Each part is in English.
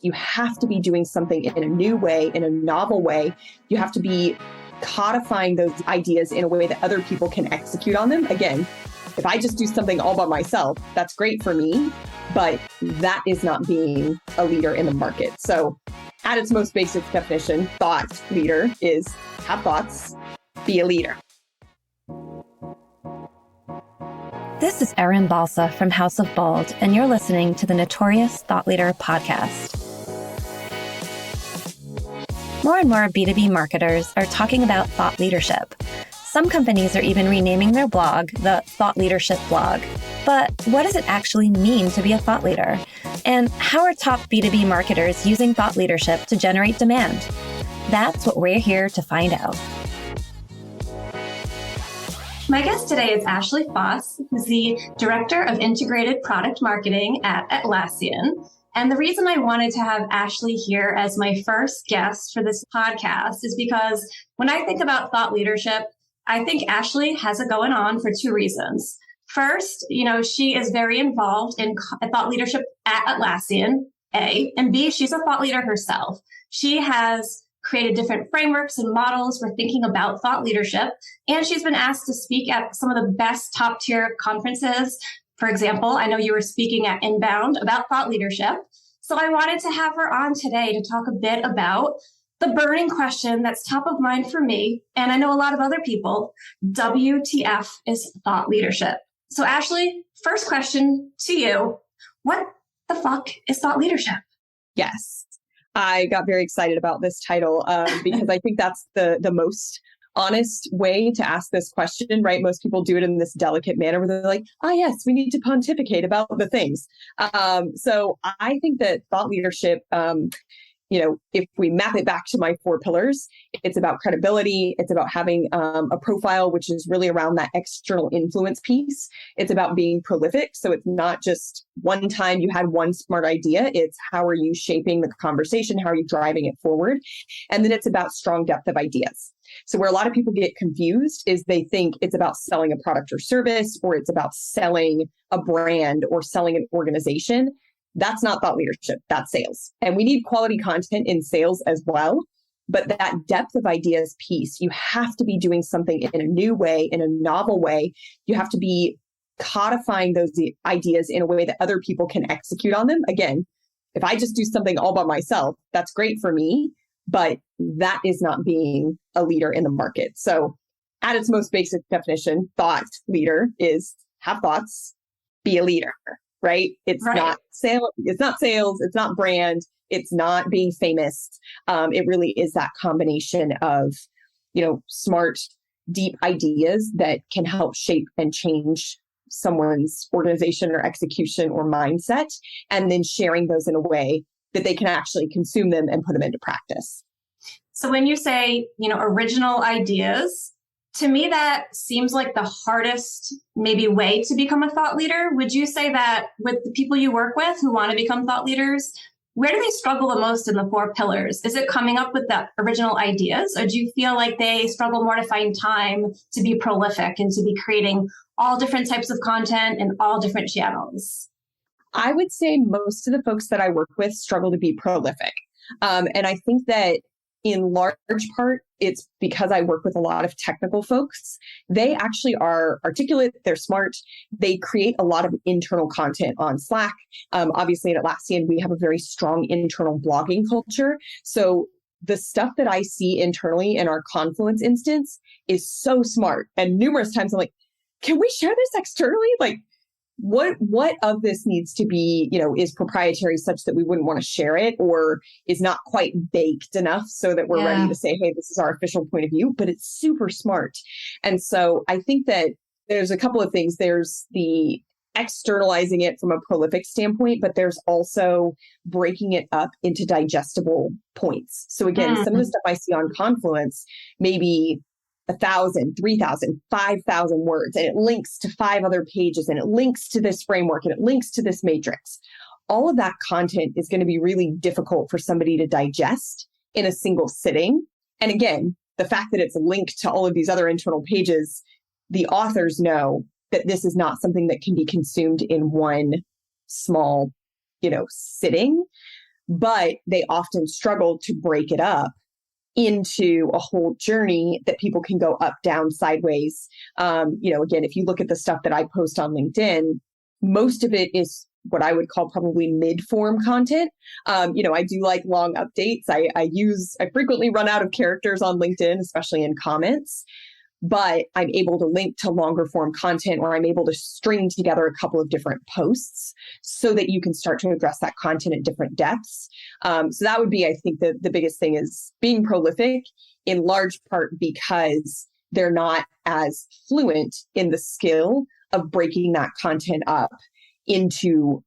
You have to be doing something in a new way, in a novel way. You have to be codifying those ideas in a way that other people can execute on them. Again, if I just do something all by myself, that's great for me, but that is not being a leader in the market. So at its most basic definition, thought leader is have thoughts, be a leader. This is Erin Balsa from House of Bold, and you're listening to the Notorious Thought Leader podcast. More and more B2B marketers are talking about thought leadership. Some companies are even renaming their blog the Thought Leadership blog. But what does it actually mean to be a thought leader? And how are top B2B marketers using thought leadership to generate demand? That's what we're here to find out. My guest today is Ashley Faus, who's the Director of Integrated Product Marketing at Atlassian. And the reason I wanted to have Ashley here as my first guest for this podcast is because when I think about thought leadership, I think Ashley has it going on for two reasons. First, she is very involved in thought leadership at Atlassian, A, and B, she's a thought leader herself. She has created different frameworks and models for thinking about thought leadership, and she's been asked to speak at some of the best top tier conferences. For example, I know you were speaking at Inbound about thought leadership. So I wanted to have her on today to talk a bit about the burning question that's top of mind for me, and I know a lot of other people. WTF is thought leadership. So Ashley, first question to you. What the fuck is thought leadership? Yes, I got very excited about this title because I think that's the most honest way to ask this question, right? Most people do it in this delicate manner where they're like, yes, we need to pontificate about the things. So I think that thought leadership, if we map it back to my 4 pillars, it's about credibility. It's about having a profile, which is really around that external influence piece. It's about being prolific. So it's not just one time you had one smart idea. It's how are you shaping the conversation? How are you driving it forward? And then it's about strong depth of ideas. So where a lot of people get confused is they think it's about selling a product or service, or it's about selling a brand or selling an organization. That's not thought leadership, that's sales. And we need quality content in sales as well. But that depth of ideas piece, you have to be doing something in a new way, in a novel way. You have to be codifying those ideas in a way that other people can execute on them. Again, if I just do something all by myself, that's great for me, but that is not being a leader in the market. So at its most basic definition, thought leader is have thoughts, be a leader. Right? It's right. Not sales. It's not sales. It's not brand. It's not being famous. It really is that combination of, smart, deep ideas that can help shape and change someone's organization or execution or mindset, and then sharing those in a way that they can actually consume them and put them into practice. So when you say, original ideas, to me, that seems like the hardest maybe way to become a thought leader. Would you say that with the people you work with who want to become thought leaders, where do they struggle the most in the 4 pillars? Is it coming up with the original ideas, or do you feel like they struggle more to find time to be prolific and to be creating all different types of content and all different channels? I would say most of the folks that I work with struggle to be prolific. And I think that in large part, it's because I work with a lot of technical folks. They actually are articulate, they're smart, they create a lot of internal content on Slack. Obviously at Atlassian, we have a very strong internal blogging culture. So the stuff that I see internally in our Confluence instance is so smart. And numerous times I'm like, can we share this externally? Like, what of this needs to be, is proprietary such that we wouldn't want to share it, or is not quite baked enough so that we're ready to say, hey, this is our official point of view, but it's super smart. And so I think that there's a couple of things. There's the externalizing it from a prolific standpoint, but there's also breaking it up into digestible points. So again, some of the stuff I see on Confluence, maybe 1,000, 3,000, 5,000 words, and it links to 5 other pages, and it links to this framework, and it links to this matrix. All of that content is going to be really difficult for somebody to digest in a single sitting. And again, the fact that it's linked to all of these other internal pages, the authors know that this is not something that can be consumed in one small, sitting. but they often struggle to break it up into a whole journey that people can go up, down, sideways. Again, if you look at the stuff that I post on LinkedIn, most of it is what I would call probably mid-form content. I do like long updates. I frequently run out of characters on LinkedIn, especially in comments, but I'm able to link to longer form content, or I'm able to string together a couple of different posts so that you can start to address that content at different depths. So that would be, I think, the biggest thing is being prolific, in large part because they're not as fluent in the skill of breaking that content up into,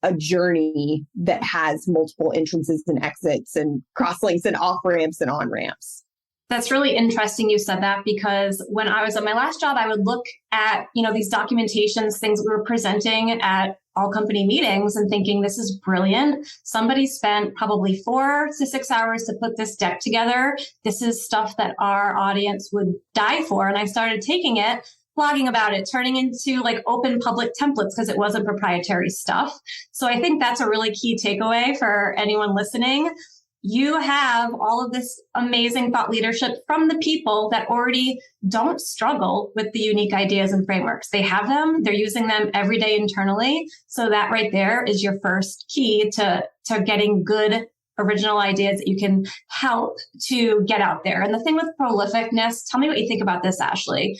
a journey that has multiple entrances and exits and crosslinks and off ramps and on ramps. That's really interesting you said that, because when I was at my last job, I would look at, these documentations, things we were presenting at all company meetings and thinking, this is brilliant. Somebody spent probably 4 to 6 hours to put this deck together. This is stuff that our audience would die for. And I started taking it, blogging about it, turning into like open public templates because it wasn't proprietary stuff. So I think that's a really key takeaway for anyone listening. You have all of this amazing thought leadership from the people that already don't struggle with the unique ideas and frameworks. They have them, they're using them every day internally. So that right there is your first key to getting good original ideas that you can help to get out there. And the thing with prolificness, tell me what you think about this, Ashley.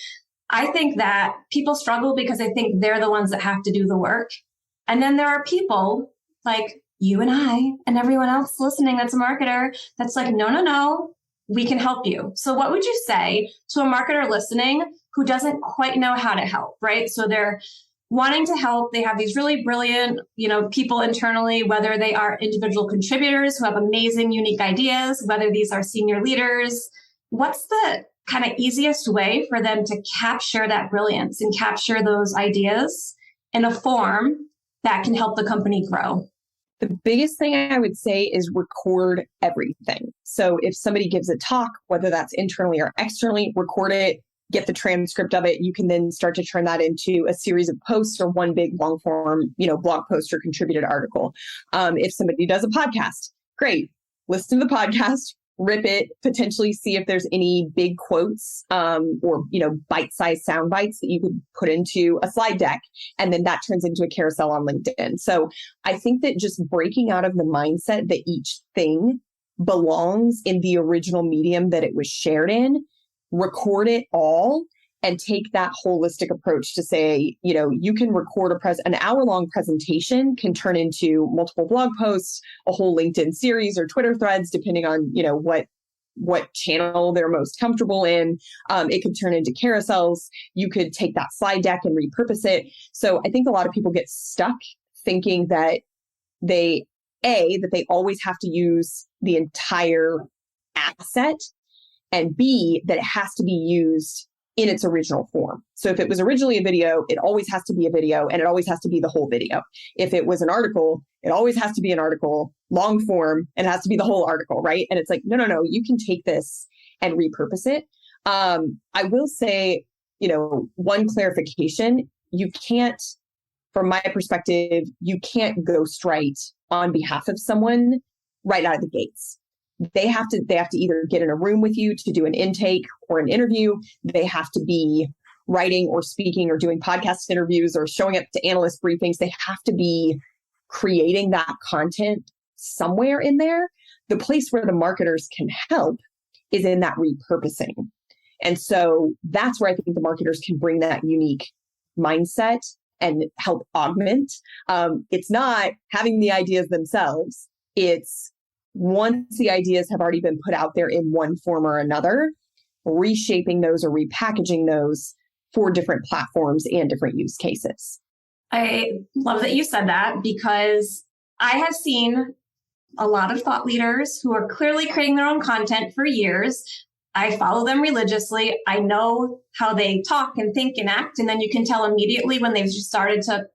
I think that people struggle because they think they're the ones that have to do the work. And then there are people like you and I and everyone else listening that's a marketer that's like, no, we can help you. So what would you say to a marketer listening who doesn't quite know how to help, right? So they're wanting to help. They have these really brilliant, people internally, whether they are individual contributors who have amazing, unique ideas, whether these are senior leaders. What's the kind of easiest way for them to capture that brilliance and capture those ideas in a form that can help the company grow? The biggest thing I would say is record everything. So if somebody gives a talk, whether that's internally or externally, record it, get the transcript of it. You can then start to turn that into a series of posts or one big long form, blog post or contributed article. If somebody does a podcast, great. Listen to the podcast, rip it, potentially see if there's any big quotes or bite-sized sound bites that you could put into a slide deck, and then that turns into a carousel on LinkedIn. So I think that just breaking out of the mindset that each thing belongs in the original medium that it was shared in, record it all, and take that holistic approach to say, you can record an hour-long presentation can turn into multiple blog posts, a whole LinkedIn series or Twitter threads, depending on, what channel they're most comfortable in. It could turn into carousels. You could take that slide deck and repurpose it. So I think a lot of people get stuck thinking that they always have to use the entire asset, and B, that it has to be used in its original form. So if it was originally a video, it always has to be a video, and it always has to be the whole video. If it was an article, it always has to be an article, long form, and it has to be the whole article, right? And it's like, no, you can take this and repurpose it. I will say, one clarification, you can't, from my perspective, you can't ghostwrite on behalf of someone right out of the gates. They have to either get in a room with you to do an intake or an interview. They have to be writing or speaking or doing podcast interviews or showing up to analyst briefings. They have to be creating that content somewhere in there. The place where the marketers can help is in that repurposing. And so that's where I think the marketers can bring that unique mindset and help augment. It's not having the ideas themselves. It's once the ideas have already been put out there in one form or another, reshaping those or repackaging those for different platforms and different use cases. I love that you said that, because I have seen a lot of thought leaders who are clearly creating their own content for years. I follow them religiously. I know how they talk and think and act. And then you can tell immediately when they've just started to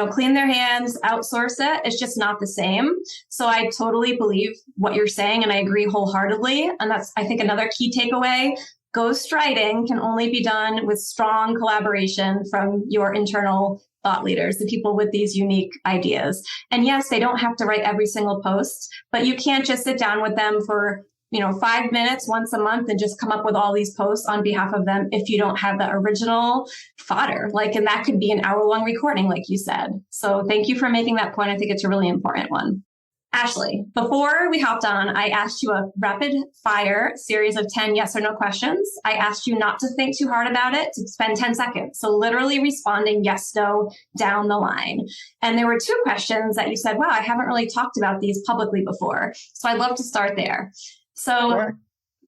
clean their hands, outsource it. It's just not the same. So I totally believe what you're saying, and I agree wholeheartedly. And that's, I think, another key takeaway. Ghostwriting can only be done with strong collaboration from your internal thought leaders, the people with these unique ideas. And yes, they don't have to write every single post, but you can't just sit down with them for 5 minutes once a month and just come up with all these posts on behalf of them if you don't have the original fodder. And that could be an hour-long recording, like you said. So thank you for making that point. I think it's a really important one. Ashley, before we hopped on, I asked you a rapid fire series of 10 yes or no questions. I asked you not to think too hard about it, to spend 10 seconds. So literally responding yes, no, down the line. And there were 2 questions that you said, wow, I haven't really talked about these publicly before. So I'd love to start there. So sure.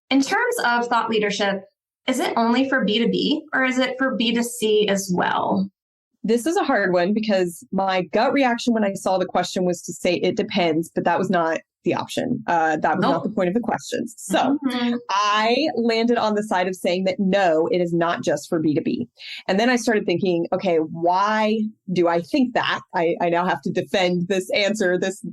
In terms of thought leadership, is it only for B2B or is it for B2C as well? This is a hard one because my gut reaction when I saw the question was to say it depends, but that was not the option. That was not the point of the questions. So I landed on the side of saying that no, it is not just for B2B. And then I started thinking, okay, why do I think that? I now have to defend this answer, this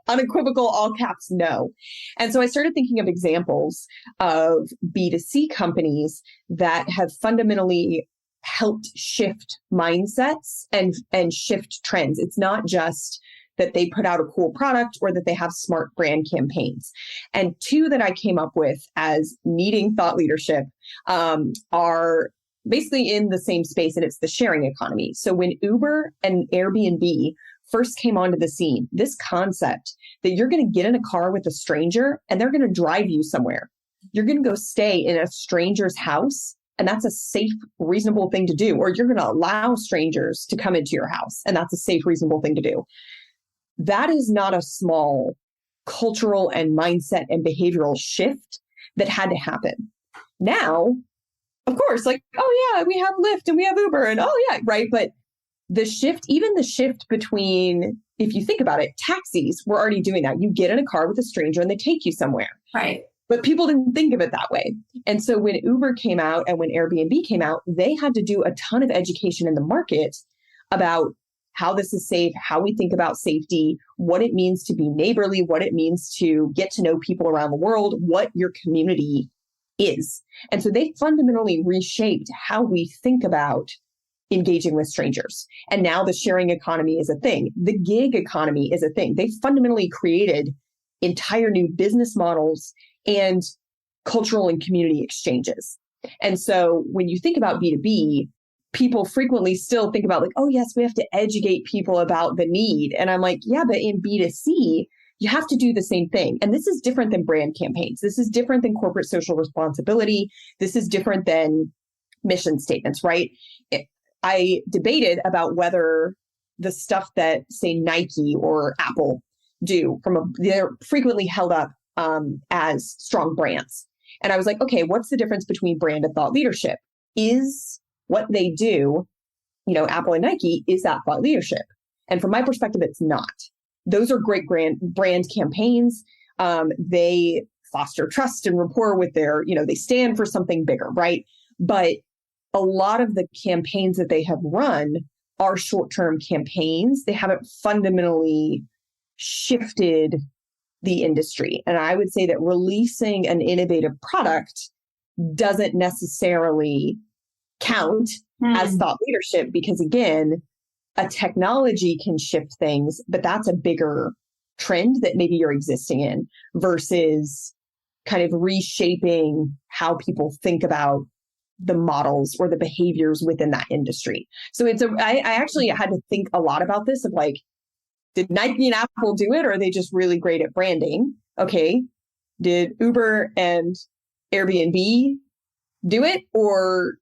unequivocal all caps no. And so I started thinking of examples of B2C companies that have fundamentally helped shift mindsets and shift trends. It's not just that they put out a cool product or that they have smart brand campaigns. And 2 that I came up with as needing thought leadership are basically in the same space, and it's the sharing economy. So when Uber and Airbnb first came onto the scene, this concept that you're going to get in a car with a stranger and they're going to drive you somewhere. You're going to go stay in a stranger's house. And that's a safe, reasonable thing to do. Or you're going to allow strangers to come into your house. And that's a safe, reasonable thing to do. That is not a small cultural and mindset and behavioral shift that had to happen. Now, of course, oh yeah, we have Lyft and we have Uber and oh yeah, right. But even the shift between, if you think about it, taxis were already doing that. You get in a car with a stranger and they take you somewhere. Right. But people didn't think of it that way. And so when Uber came out and when Airbnb came out, they had to do a ton of education in the market about how this is safe, how we think about safety, what it means to be neighborly, what it means to get to know people around the world, what your community is. And so they fundamentally reshaped how we think about engaging with strangers. And now the sharing economy is a thing. The gig economy is a thing. They fundamentally created entire new business models and cultural and community exchanges. And so when you think about B2B, people frequently still think about oh, yes, we have to educate people about the need. And I'm like, yeah, but in B2C, you have to do the same thing. And this is different than brand campaigns. This is different than corporate social responsibility. This is different than mission statements, right? I debated about whether the stuff that, say, Nike or Apple do they're frequently held up as strong brands. And I was like, okay, what's the difference between brand and thought leadership? Is what they do, Apple and Nike, is that thought leadership? And from my perspective, it's not. Those are great brand campaigns. They foster trust and rapport with they stand for something bigger, right? But a lot of the campaigns that they have run are short-term campaigns. They haven't fundamentally shifted the industry. And I would say that releasing an innovative product doesn't necessarily count as thought leadership because, again, a technology can shift things, but that's a bigger trend that maybe you're existing in versus kind of reshaping how people think about the models or the behaviors within that industry. So I actually had to think a lot about this of did Nike and Apple do it, or are they just really great at branding? Okay. Did Uber and Airbnb do it, or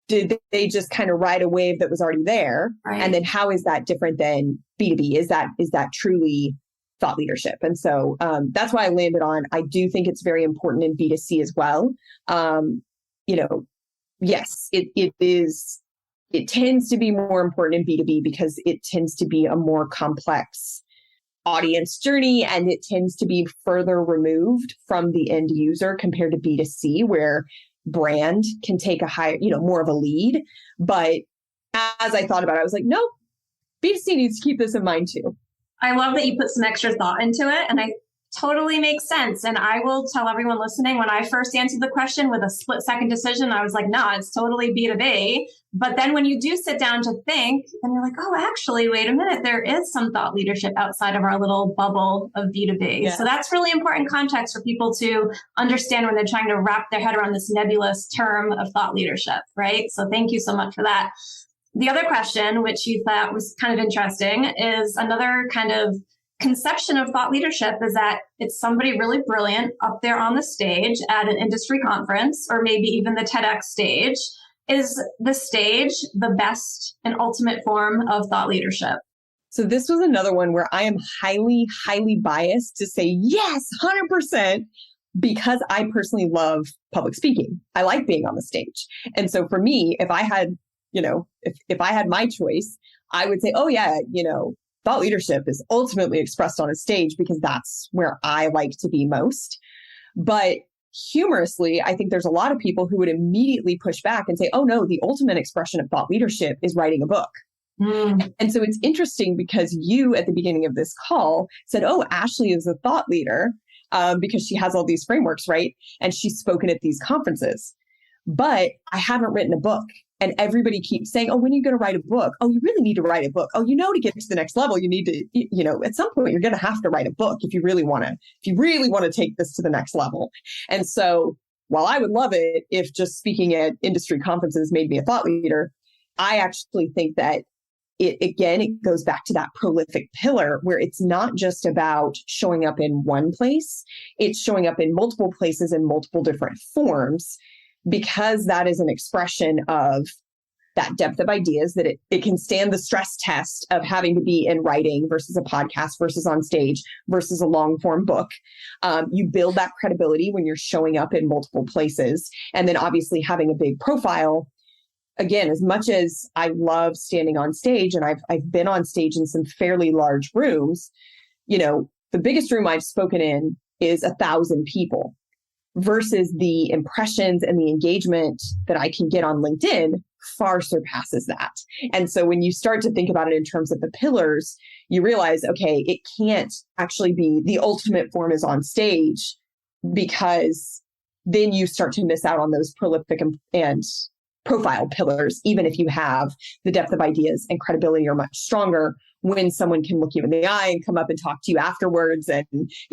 did they just kind of ride a wave that was already there? Right. And then how is that different than B2B? Is that truly thought leadership? And so that's why I landed on, I do think it's very important in B2C as well. Yes, it is. It tends to be more important in B2B because it tends to be a more complex audience journey and it tends to be further removed from the end user compared to B2C, where brand can take a higher, more of a lead. But as I thought about it, I was like, nope, B2C needs to keep this in mind too. I love that you put some extra thought into it. And totally makes sense. And I will tell everyone listening, when I first answered the question with a split-second decision, I was like, no, it's totally B2B. But then when you do sit down to think, then you're like, oh, actually, wait a minute, there is some thought leadership outside of our little bubble of B2B. Yeah. So that's really important context for people to understand when they're trying to wrap their head around this nebulous term of thought leadership, right? So thank you so much for that. The other question, which you thought was kind of interesting, is another kind of conception of thought leadership is that it's somebody really brilliant up there on the stage at an industry conference, or maybe even the TEDx stage. Is the stage the best and ultimate form of thought leadership? So this was another one where I am highly, highly biased to say yes, 100%, because I personally love public speaking. I like being on the stage. And so for me, if I had, if I had my choice, I would say, oh yeah, thought leadership is ultimately expressed on a stage because that's where I like to be most. But humorously, I think there's a lot of people who would immediately push back and say, oh no, the ultimate expression of thought leadership is writing a book. And so it's interesting because you at the beginning of this call said, oh, Ashley is a thought leader because she has all these frameworks, right? And she's spoken at these conferences. But I haven't written a book. And everybody keeps saying, oh, when are you going to write a book? Oh, you really need to write a book. Oh, to get to the next level, you need to, at some point, you're going to have to write a book if you really want to take this to the next level. And so while I would love it if just speaking at industry conferences made me a thought leader, I actually think that it goes back to that prolific pillar where it's not just about showing up in one place, it's showing up in multiple places in multiple different forms. Because that is an expression of that depth of ideas, that it can stand the stress test of having to be in writing versus a podcast versus on stage versus a long form book. You build that credibility when you're showing up in multiple places. And then obviously having a big profile. Again, as much as I love standing on stage, and I've been on stage in some fairly large rooms, the biggest room I've spoken in is 1,000 people. Versus the impressions and the engagement that I can get on LinkedIn far surpasses that. And so when you start to think about it in terms of the pillars, you realize, okay, it can't actually be the ultimate form is on stage, because then you start to miss out on those prolific and profile pillars, even if you have the depth of ideas and credibility are much stronger when someone can look you in the eye and come up and talk to you afterwards and,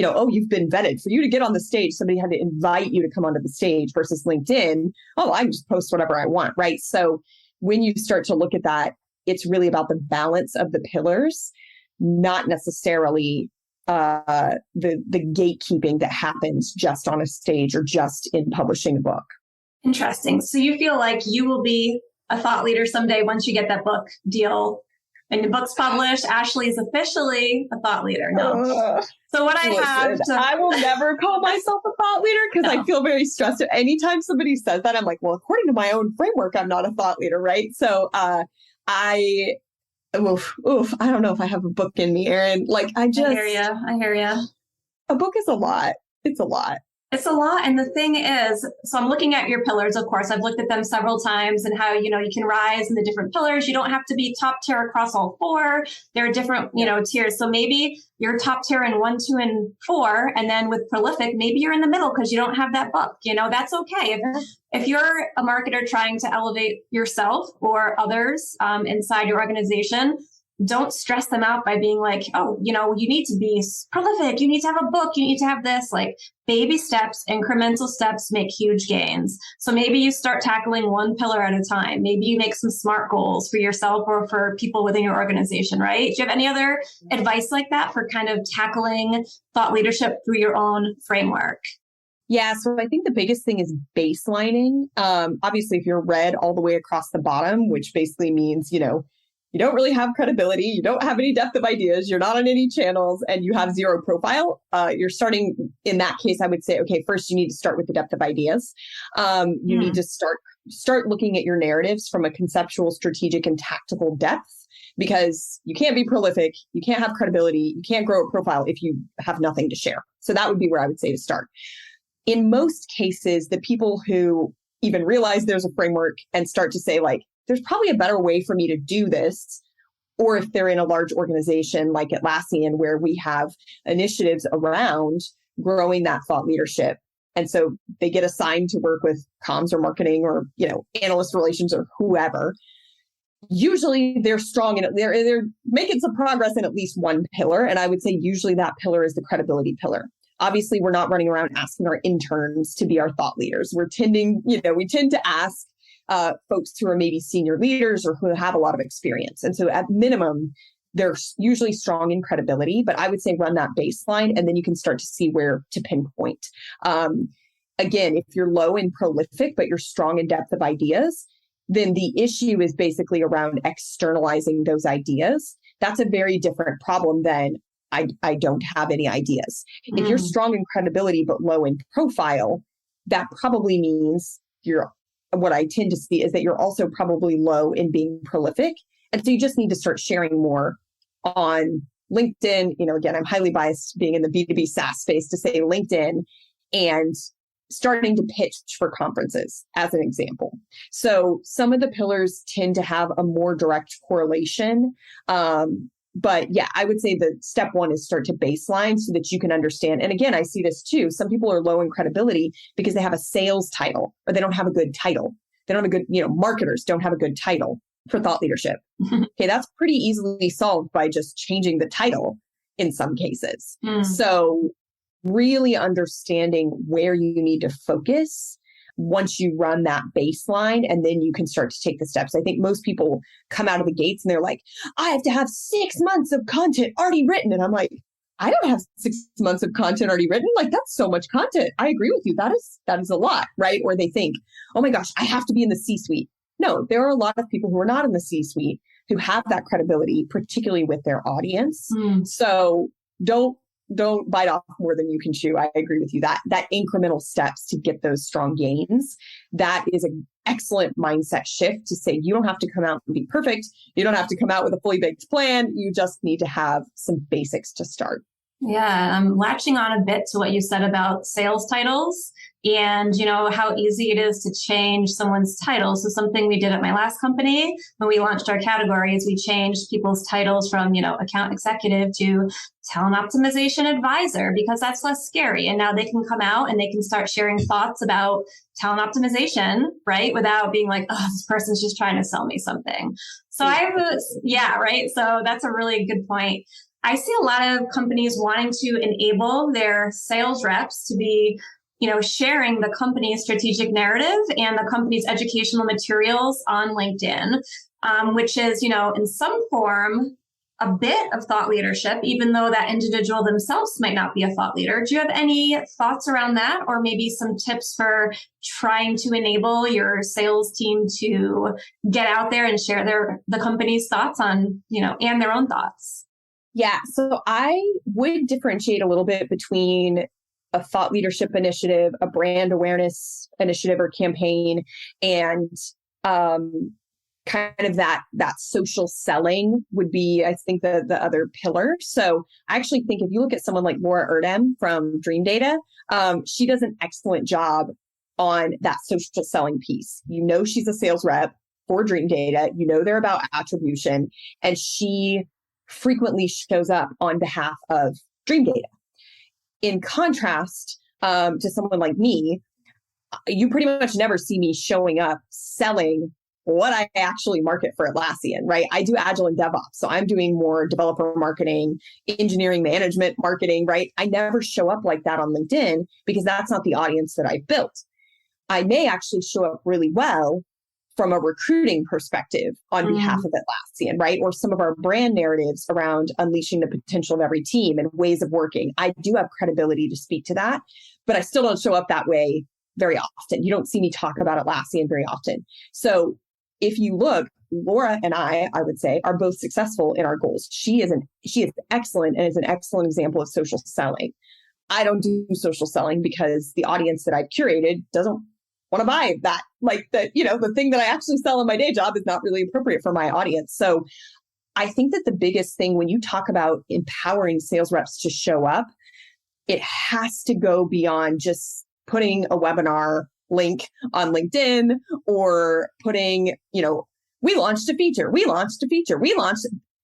oh, you've been vetted. For you to get on the stage, somebody had to invite you to come onto the stage versus LinkedIn. Oh, I can just post whatever I want, right? So when you start to look at that, it's really about the balance of the pillars, not necessarily the gatekeeping that happens just on a stage or just in publishing a book. Interesting. So you feel like you will be a thought leader someday once you get that book deal and the book's published. Ashley is officially a thought leader. No. So what I will never call myself a thought leader because I feel very stressed. Anytime somebody says that, I'm like, well, according to my own framework, I'm not a thought leader, right? So I don't know if I have a book in me, Erin. I hear you. A book is a lot. It's a lot. It's a lot. And the thing is, so I'm looking at your pillars, of course. I've looked at them several times and how, you can rise in the different pillars. You don't have to be top tier across all four. There are different, tiers. So maybe you're top tier in 1, 2, and 4. And then with prolific, maybe you're in the middle because you don't have that book. That's okay. If you're a marketer trying to elevate yourself or others inside your organization, don't stress them out by being like, oh, you need to be prolific. You need to have a book. You need to have this. Baby steps, incremental steps make huge gains. So maybe you start tackling one pillar at a time. Maybe you make some SMART goals for yourself or for people within your organization, right? Do you have any other advice like that for kind of tackling thought leadership through your own framework? Yeah, so I think the biggest thing is baselining. Obviously, if you're red all the way across the bottom, which basically means, you don't really have credibility, you don't have any depth of ideas, you're not on any channels, and you have zero profile. You're starting, in that case, I would say, okay, first you need to start with the depth of ideas. You need to start looking at your narratives from a conceptual, strategic, and tactical depth, because you can't be prolific, you can't have credibility, you can't grow a profile if you have nothing to share. So that would be where I would say to start. In most cases, the people who even realize there's a framework and start to say there's probably a better way for me to do this, or if they're in a large organization like Atlassian, where we have initiatives around growing that thought leadership. And so they get assigned to work with comms or marketing or, analyst relations or whoever. Usually they're strong and they're making some progress in at least one pillar. And I would say usually that pillar is the credibility pillar. Obviously, we're not running around asking our interns to be our thought leaders. We tend to ask folks who are maybe senior leaders or who have a lot of experience. And so at minimum, they're usually strong in credibility, but I would say run that baseline and then you can start to see where to pinpoint. Again, if you're low in prolific, but you're strong in depth of ideas, then the issue is basically around externalizing those ideas. That's a very different problem than I don't have any ideas. If you're strong in credibility, but low in profile, that probably means what I tend to see is that you're also probably low in being prolific. And so you just need to start sharing more on LinkedIn. Again, I'm highly biased being in the B2B SaaS space to say LinkedIn and starting to pitch for conferences as an example. So some of the pillars tend to have a more direct correlation. But yeah, I would say the step one is start to baseline so that you can understand. And again, I see this too. Some people are low in credibility because they have a sales title, or they don't have a good title. They don't have a good, marketers don't have a good title for thought leadership. Okay, that's pretty easily solved by just changing the title in some cases. So really understanding where you need to focus once you run that baseline, and then you can start to take the steps. I think most people come out of the gates and they're like, I have to have 6 months of content already written. And I'm like, I don't have 6 months of content already written. Like, that's so much content. I agree with you. That is a lot, right? Or they think, oh my gosh, I have to be in the C-suite. No, there are a lot of people who are not in the C-suite who have that credibility, particularly with their audience. So don't bite off more than you can chew. I agree with you. That incremental steps to get those strong gains, that is an excellent mindset shift to say, you don't have to come out and be perfect. You don't have to come out with a fully baked plan. You just need to have some basics to start. Yeah, I'm latching on a bit to what you said about sales titles and, how easy it is to change someone's title. So something we did at my last company when we launched our categories, we changed people's titles from, account executive to talent optimization advisor, because that's less scary. And now they can come out and they can start sharing thoughts about talent optimization, right? Without being like, oh, this person's just trying to sell me something. So right. So that's a really good point. I see a lot of companies wanting to enable their sales reps to be, sharing the company's strategic narrative and the company's educational materials on LinkedIn, which is, in some form, a bit of thought leadership, even though that individual themselves might not be a thought leader. Do you have any thoughts around that, or maybe some tips for trying to enable your sales team to get out there and share the company's thoughts on, and their own thoughts? Yeah, so I would differentiate a little bit between a thought leadership initiative, a brand awareness initiative or campaign, and kind of that social selling would be, I think, the other pillar. So I actually think if you look at someone like Laura Erdem from Dream Data, she does an excellent job on that social selling piece. She's a sales rep for Dream Data. They're about attribution, and she frequently shows up on behalf of Dream Data. In contrast to someone like me, you pretty much never see me showing up selling what I actually market for Atlassian, right? I do Agile and DevOps. So I'm doing more developer marketing, engineering management marketing, right? I never show up like that on LinkedIn because that's not the audience that I built. I may actually show up really well from a recruiting perspective on behalf of Atlassian, right? Or some of our brand narratives around unleashing the potential of every team and ways of working. I do have credibility to speak to that, but I still don't show up that way very often. You don't see me talk about Atlassian very often. So if you look, Laura and I would say, are both successful in our goals. She is excellent and is an excellent example of social selling. I don't do social selling because the audience that I've curated doesn't want to buy that. Like the thing that I actually sell in my day job is not really appropriate for my audience. So I think that the biggest thing when you talk about empowering sales reps to show up, it has to go beyond just putting a webinar link on LinkedIn or putting, we launched a feature.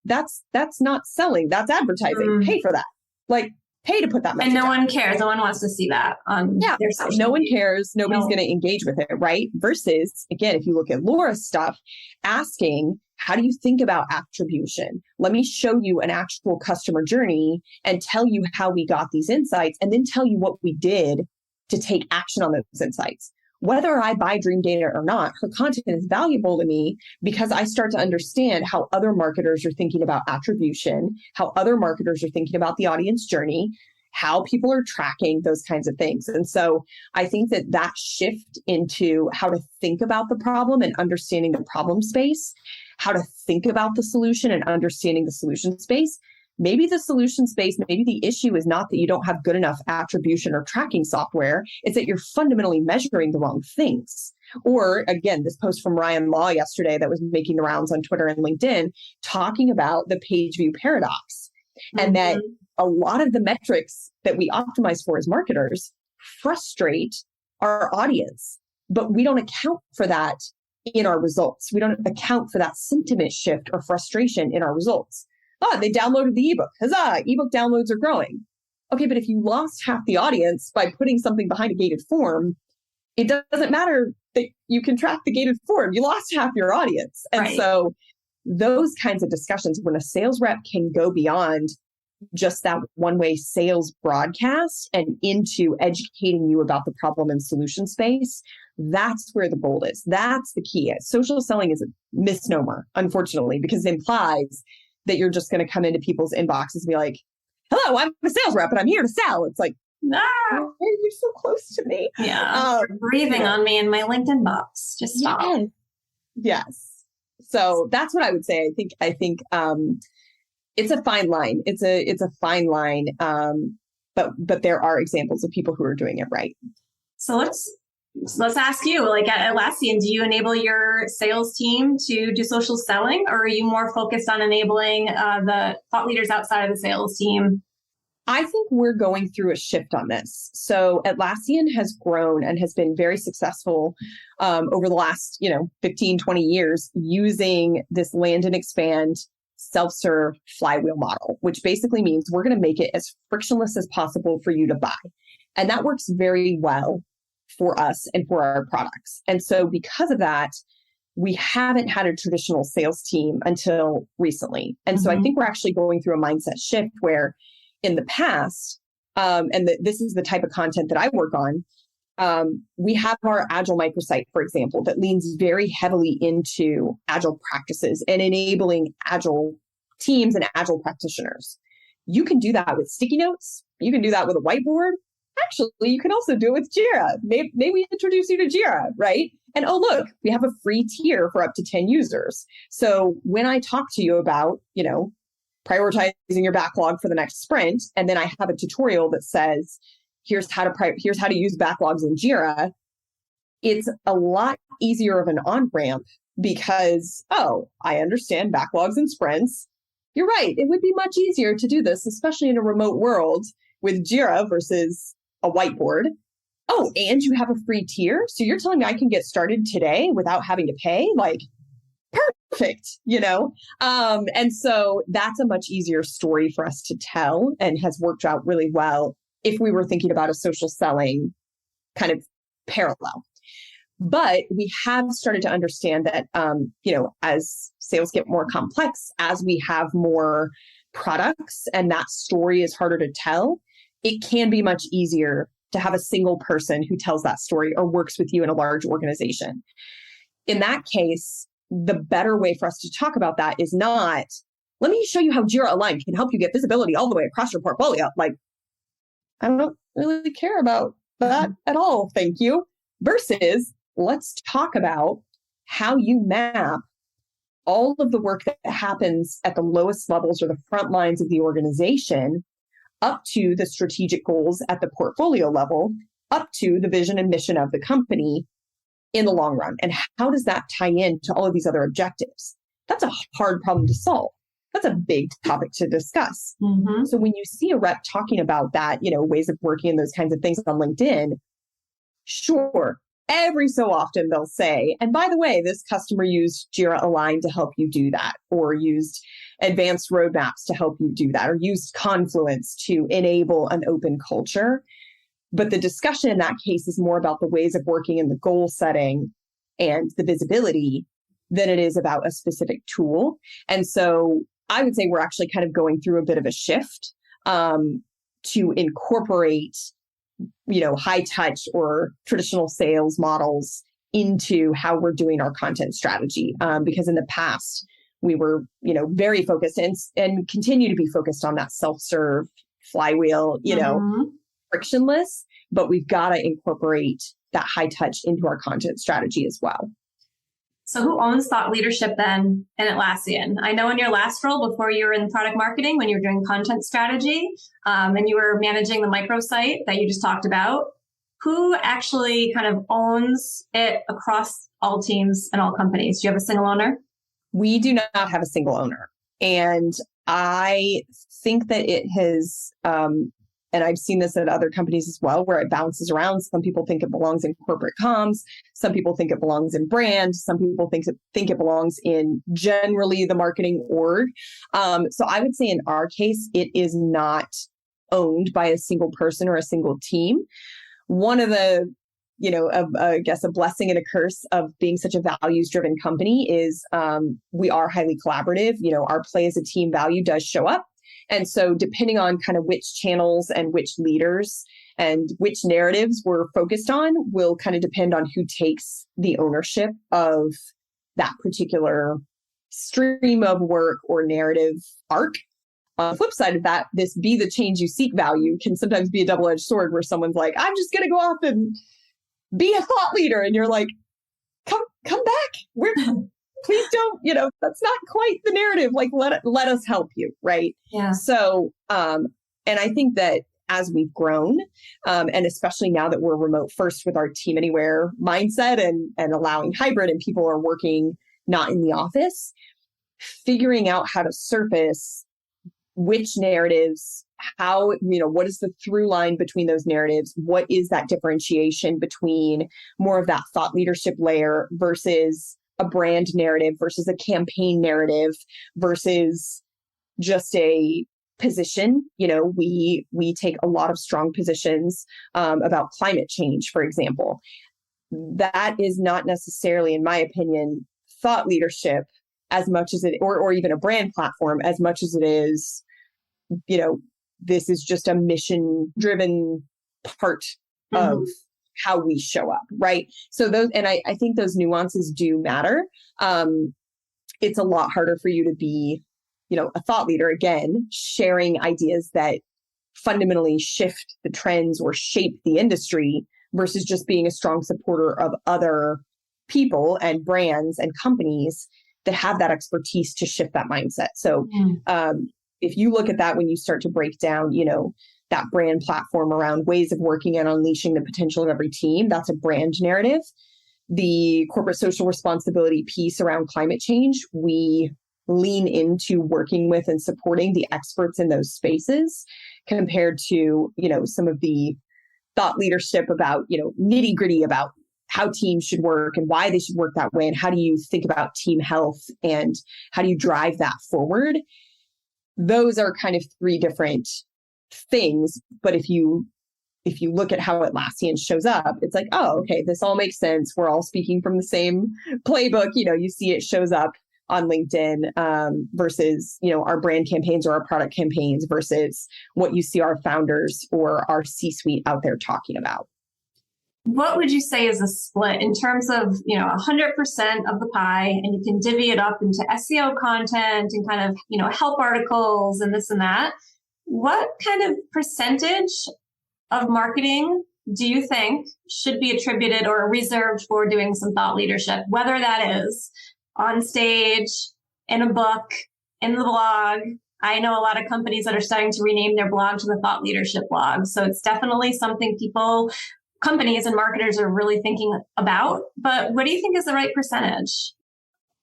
that's not selling, that's advertising. Pay for that. Like, pay to put that message And no out. one cares. No one wants to see that on their social no one media. cares. Nobody's going to engage with it, right? Versus, again, if you look at Laura's stuff, asking, how do you think about attribution? Let me show you an actual customer journey and tell you how we got these insights, and then tell you what we did to take action on those insights. Whether I buy Dream Data or not, her content is valuable to me because I start to understand how other marketers are thinking about attribution, how other marketers are thinking about the audience journey, how people are tracking those kinds of things. And so I think that shift into how to think about the problem and understanding the problem space, how to think about the solution and understanding the solution space. Maybe the solution space, maybe the issue is not that you don't have good enough attribution or tracking software. It's that you're fundamentally measuring the wrong things. Or again, this post from Ryan Law yesterday that was making the rounds on Twitter and LinkedIn, talking about the page view paradox. And that a lot of the metrics that we optimize for as marketers frustrate our audience, but we don't account for that in our results. We don't account for that sentiment shift or frustration in our results. Oh, they downloaded the ebook. Huzzah, ebook downloads are growing. Okay, but if you lost half the audience by putting something behind a gated form, it doesn't matter that you can track the gated form. You lost half your audience. And so those kinds of discussions, when a sales rep can go beyond just that one-way sales broadcast and into educating you about the problem and solution space, that's where the gold is. That's the key. Social selling is a misnomer, unfortunately, because it implies that you're just going to come into people's inboxes and be like, hello, I'm a sales rep and I'm here to sell. It's like, no, you're so close to me. Yeah. Breathing on me in my LinkedIn box. Just stop. Yes. So that's what I would say. I think it's a fine line. It's a fine line. But there are examples of people who are doing it right. So let's ask you, like at Atlassian, do you enable your sales team to do social selling, or are you more focused on enabling the thought leaders outside of the sales team? I think we're going through a shift on this. So Atlassian has grown and has been very successful over the last 15, 20 years using this land and expand self-serve flywheel model, which basically means we're going to make it as frictionless as possible for you to buy. And that works very well for us and for our products. And so because of that, we haven't had a traditional sales team until recently. And so I think we're actually going through a mindset shift where in the past, this is the type of content that I work on, we have our Agile microsite, for example, that leans very heavily into Agile practices and enabling Agile teams and Agile practitioners. You can do that with sticky notes. You can do that with a whiteboard. Actually, you can also do it with Jira. Maybe we introduce you to Jira, right? And oh, look, we have a free tier for up to 10 users. So when I talk to you about, prioritizing your backlog for the next sprint, and then I have a tutorial that says, here's how to use backlogs in Jira, it's a lot easier of an on-ramp because, I understand backlogs and sprints. You're right. It would be much easier to do this, especially in a remote world with Jira versus a whiteboard. Oh, and you have a free tier. So you're telling me I can get started today without having to pay? Like, perfect, And so that's a much easier story for us to tell and has worked out really well if we were thinking about a social selling kind of parallel. But we have started to understand that, as sales get more complex, as we have more products and that story is harder to tell, it can be much easier to have a single person who tells that story or works with you in a large organization. In that case, the better way for us to talk about that is not, let me show you how Jira Align can help you get visibility all the way across your portfolio. Like, I don't really care about that at all. Thank you. Versus, let's talk about how you map all of the work that happens at the lowest levels or the front lines of the organization up to the strategic goals at the portfolio level, up to the vision and mission of the company in the long run. And how does that tie into all of these other objectives? That's a hard problem to solve. That's a big topic to discuss. So when you see a rep talking about that, ways of working and those kinds of things on LinkedIn, sure, every so often they'll say, and by the way, this customer used Jira Align to help you do that, or used advanced roadmaps to help you do that, or use Confluence to enable an open culture. But the discussion in that case is more about the ways of working and the goal setting and the visibility than it is about a specific tool. And so I would say we're actually kind of going through a bit of a shift to incorporate, high touch or traditional sales models into how we're doing our content strategy. Because in the past, we were, very focused and continue to be focused on that self-serve flywheel, frictionless, but we've got to incorporate that high touch into our content strategy as well. So who owns thought leadership then in Atlassian? I know in your last role before you were in product marketing, when you were doing content strategy and you were managing the microsite that you just talked about, who actually kind of owns it across all teams and all companies? Do you have a single owner? We do not have a single owner. And I think that it has, and I've seen this at other companies as well, where it bounces around. Some people think it belongs in corporate comms. Some people think it belongs in brand. Some people think it belongs in generally the marketing org. So I would say in our case, it is not owned by a single person or a single team. One of the, I guess a blessing and a curse of being such a values-driven company is we are highly collaborative. Our play as a team value does show up. And so depending on kind of which channels and which leaders and which narratives we're focused on will kind of depend on who takes the ownership of that particular stream of work or narrative arc. On the flip side of that, this be the change you seek value can sometimes be a double-edged sword where someone's like, I'm just going to go off and be a thought leader. And you're like, come back. Please don't, that's not quite the narrative. Like, let us help you. Right. Yeah. So, and I think that as we've grown, and especially now that we're remote first with our team anywhere mindset and allowing hybrid and people are working not in the office, figuring out how to surface which narratives, how, what is the through line between those narratives? What is that differentiation between more of that thought leadership layer versus a brand narrative versus a campaign narrative versus just a position? We take a lot of strong positions about climate change, for example. That is not necessarily, in my opinion, thought leadership as much as it, or even a brand platform as much as it is, this is just a mission-driven part of how we show up, right? So those, and I think those nuances do matter. It's a lot harder for you to be, a thought leader, again, sharing ideas that fundamentally shift the trends or shape the industry versus just being a strong supporter of other people and brands and companies that have that expertise to shift that mindset. So if you look at that, when you start to break down, that brand platform around ways of working and unleashing the potential of every team, that's a brand narrative. The corporate social responsibility piece around climate change, we lean into working with and supporting the experts in those spaces compared to, some of the thought leadership about, nitty gritty about how teams should work and why they should work that way. And how do you think about team health and how do you drive that forward? Those are kind of three different things. But if you look at how Atlassian shows up, it's like, oh, okay, this all makes sense. We're all speaking from the same playbook. You see it shows up on LinkedIn versus, our brand campaigns or our product campaigns versus what you see our founders or our C-suite out there talking about. What would you say is a split in terms of, 100% of the pie, and you can divvy it up into SEO content and kind of, help articles and this and that? What kind of percentage of marketing do you think should be attributed or reserved for doing some thought leadership, whether that is on stage, in a book, in the blog? I know a lot of companies that are starting to rename their blog to the thought leadership blog. So it's definitely something companies and marketers are really thinking about. But what do you think is the right percentage?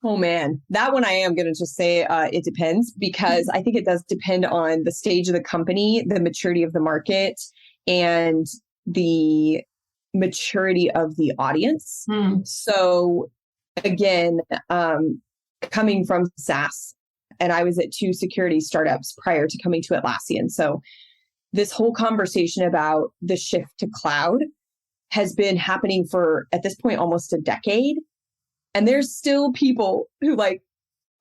Oh man, that one I am going to just say it depends, because I think it does depend on the stage of the company, the maturity of the market, and the maturity of the audience. So again, coming from SaaS, and I was at 2 security startups prior to coming to Atlassian. So this whole conversation about the shift to cloud has been happening for, at this point, almost a decade. And there's still people who like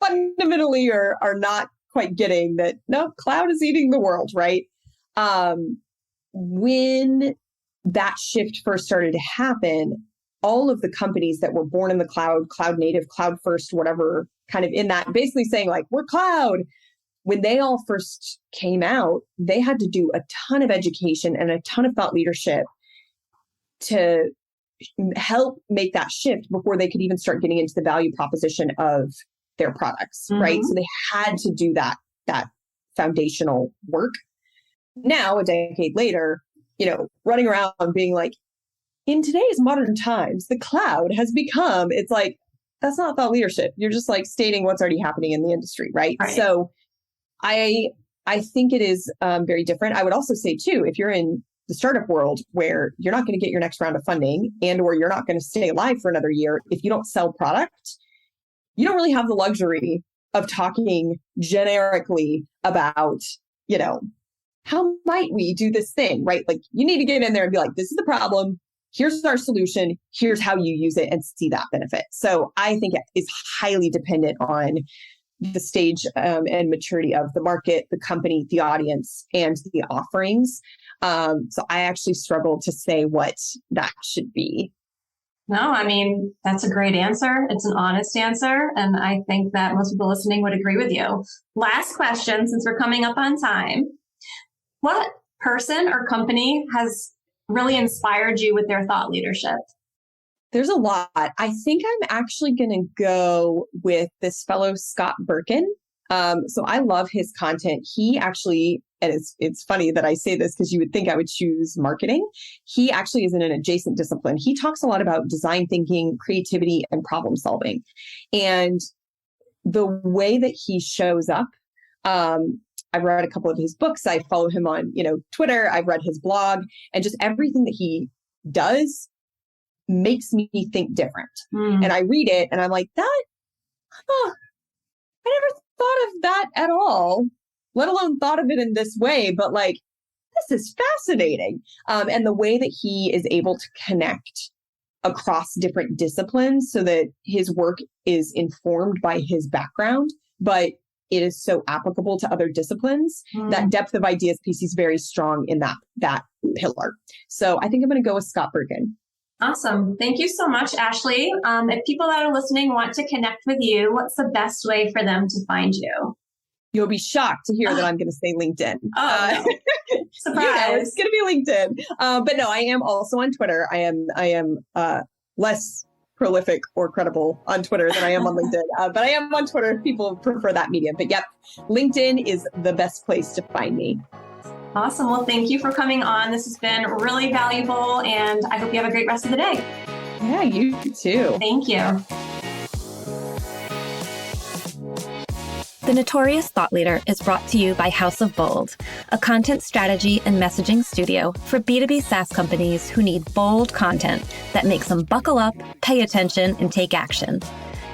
fundamentally are not quite getting that, no, cloud is eating the world, right? When that shift first started to happen, all of the companies that were born in the cloud, cloud native, cloud first, whatever, kind of in that, basically saying like, we're cloud. When they all first came out, they had to do a ton of education and a ton of thought leadership to help make that shift before they could even start getting into the value proposition of their products, right? So they had to do that foundational work. Now, a decade later, running around being like, in today's modern times, the cloud has become, it's like, that's not thought leadership. You're just like stating what's already happening in the industry, right? So I think it is very different. I would also say too, if you're in the startup world where you're not going to get your next round of funding and or you're not going to stay alive for another year, if you don't sell product, you don't really have the luxury of talking generically about, how might we do this thing, right? Like you need to get in there and be like, this is the problem. Here's our solution. Here's how you use it and see that benefit. So I think it is highly dependent on the stage and maturity of the market, the company, the audience, and the offerings. So I actually struggle to say what that should be. No, I mean, that's a great answer. It's an honest answer. And I think that most people listening would agree with you. Last question, since we're coming up on time. What person or company has really inspired you with their thought leadership? There's a lot. I think I'm actually going to go with this fellow, Scott Birkin. So I love his content. He actually, and it's funny that I say this because you would think I would choose marketing. He actually is in an adjacent discipline. He talks a lot about design thinking, creativity, and problem solving. And the way that he shows up, I've read a couple of his books. I follow him on, Twitter. I've read his blog, and just everything that he does makes me think different. And I read it and I'm like, I never thought of that at all, let alone thought of it in this way, but like, this is fascinating. And the way that he is able to connect across different disciplines so that his work is informed by his background, but it is so applicable to other disciplines. That depth of ideas piece is very strong in that pillar. So I think I'm going to go with Scott Birkin. Awesome. Thank you so much, Ashley. If people that are listening want to connect with you, what's the best way for them to find you? You'll be shocked to hear that I'm going to say LinkedIn. No. Surprise. It's going to be LinkedIn. But no, I am also on Twitter. I am less prolific or credible on Twitter than I am on LinkedIn. But I am on Twitter if people prefer that medium. But yep, LinkedIn is the best place to find me. Awesome. Well, thank you for coming on. This has been really valuable, and I hope you have a great rest of the day. Yeah, you too. Thank you. The Notorious Thought Leader is brought to you by House of Bold, a content strategy and messaging studio for B2B SaaS companies who need bold content that makes them buckle up, pay attention, and take action.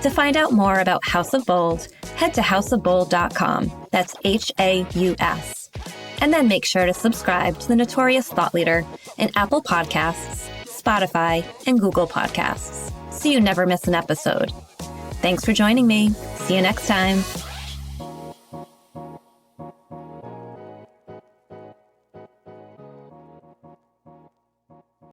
To find out more about House of Bold, head to houseofbold.com. That's HAUS. And then make sure to subscribe to the Notorious Thought Leader in Apple Podcasts, Spotify, and Google Podcasts, so you never miss an episode. Thanks for joining me. See you next time.